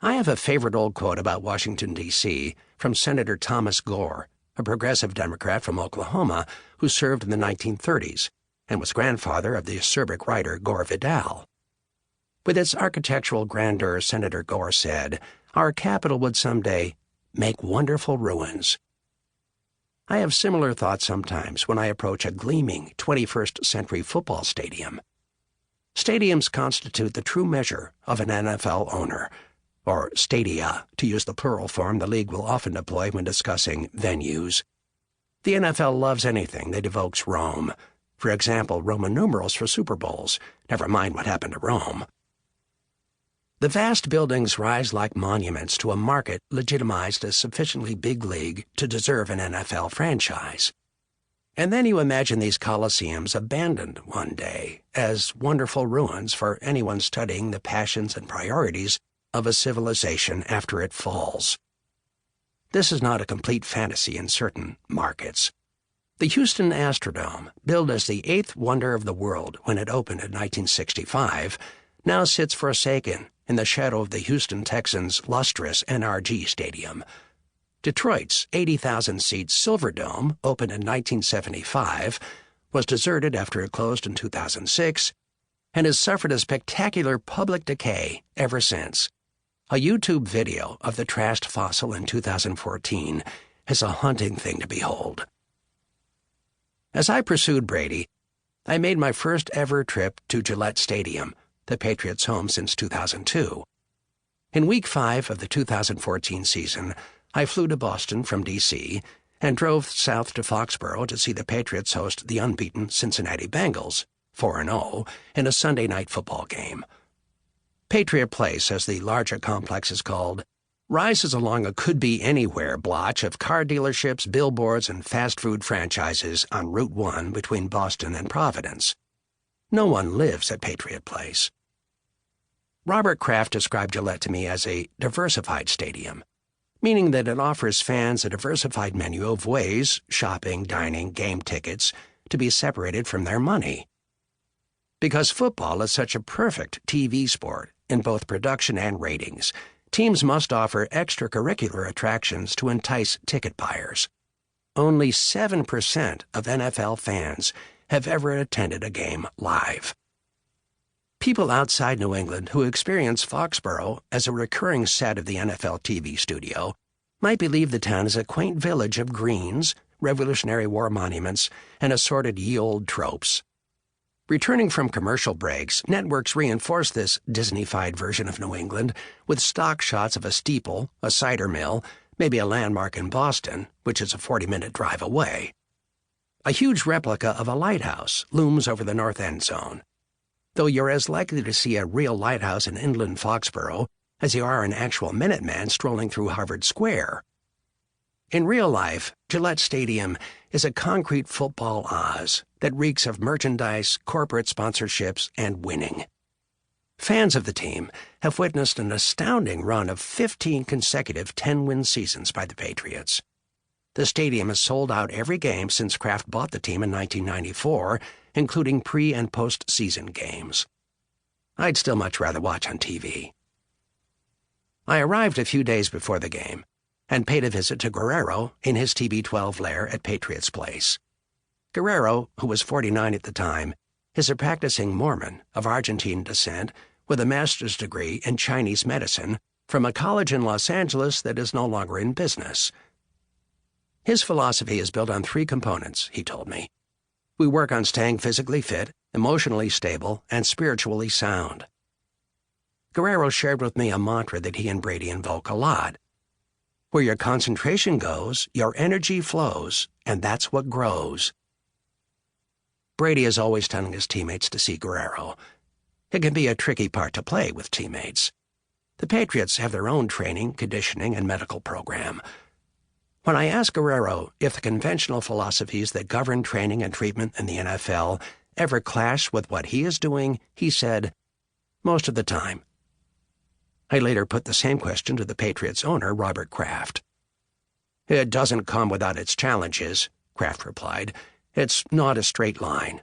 I have a favorite old quote about Washington, D.C., from Senator Thomas Gore, a progressive Democrat from Oklahoma who served in the 1930s and was grandfather of the acerbic writer Gore Vidal. With its architectural grandeur, Senator Gore said, "Our capital would someday make wonderful ruins." I have similar thoughts sometimes when I approach a gleaming 21st century football stadium. Stadiums constitute the true measure of an NFL owner, or stadia, to use the plural form the league will often deploy when discussing venues. The NFL loves anything that evokes Rome. For example, Roman numerals for Super Bowls. Never mind what happened to Rome. The vast buildings rise like monuments to a market legitimized as sufficiently big league to deserve an NFL franchise. And then you imagine these coliseums abandoned one day as wonderful ruins for anyone studying the passions and priorities of a civilization after it falls. This is not a complete fantasy in certain markets. The Houston Astrodome, billed as the eighth wonder of the world when it opened in 1965, now sits forsaken in the shadow of the Houston Texans' lustrous NRG Stadium. Detroit's 80,000-seat Silverdome, opened in 1975, was deserted after it closed in 2006, and has suffered a spectacular public decay ever since. A YouTube video of the trashed fossil in 2014 is a haunting thing to behold. As I pursued Brady, I made my first ever trip to Gillette Stadium, the Patriots' home since 2002. In Week 5 of the 2014 season, I flew to Boston from D.C. and drove south to Foxborough to see the Patriots host the unbeaten Cincinnati Bengals, 4-0, in a Sunday night football game. Patriot Place, as the larger complex is called, rises along a could-be-anywhere blotch of car dealerships, billboards, and fast food franchises on Route 1 between Boston and Providence. No one lives at Patriot Place. Robert Kraft described Gillette to me as a diversified stadium, meaning that it offers fans a diversified menu of ways, shopping, dining, game tickets, to be separated from their money. Because football is such a perfect TV sport in both production and ratings, teams must offer extracurricular attractions to entice ticket buyers. Only 7% of NFL fans have ever attended a game live. People outside New England who experience Foxborough as a recurring set of the NFL TV studio might believe the town is a quaint village of greens, Revolutionary War monuments, and assorted ye-olde tropes. Returning from commercial breaks, networks reinforce this Disney-fied version of New England with stock shots of a steeple, a cider mill, maybe a landmark in Boston, which is a 40-minute drive away. A huge replica of a lighthouse looms over the north end zone, though you're as likely to see a real lighthouse in inland Foxborough as you are an actual Minuteman strolling through Harvard Square. In real life, Gillette Stadium is a concrete football Oz that reeks of merchandise, corporate sponsorships, and winning. Fans of the team have witnessed an astounding run of 15 consecutive 10-win seasons by the Patriots. The stadium has sold out every game since Kraft bought the team in 1994, including pre- and post-season games. I'd still much rather watch on TV. I arrived a few days before the game and paid a visit to Guerrero in his TB12 lair at Patriots Place. Guerrero, who was 49 at the time, is a practicing Mormon of Argentine descent with a master's degree in Chinese medicine from a college in Los Angeles that is no longer in business. His philosophy is built on 3 components, he told me. We work on staying physically fit, emotionally stable, and spiritually sound. Guerrero shared with me a mantra that he and Brady invoke a lot. Where your concentration goes, your energy flows, and that's what grows. Brady is always telling his teammates to see Guerrero. It can be a tricky part to play with teammates. The Patriots have their own training, conditioning, and medical program. When I asked Guerrero if the conventional philosophies that govern training and treatment in the NFL ever clash with what he is doing, he said, "Most of the time." I later put the same question to the Patriots owner, Robert Kraft. "It doesn't come without its challenges," Kraft replied. "It's not a straight line."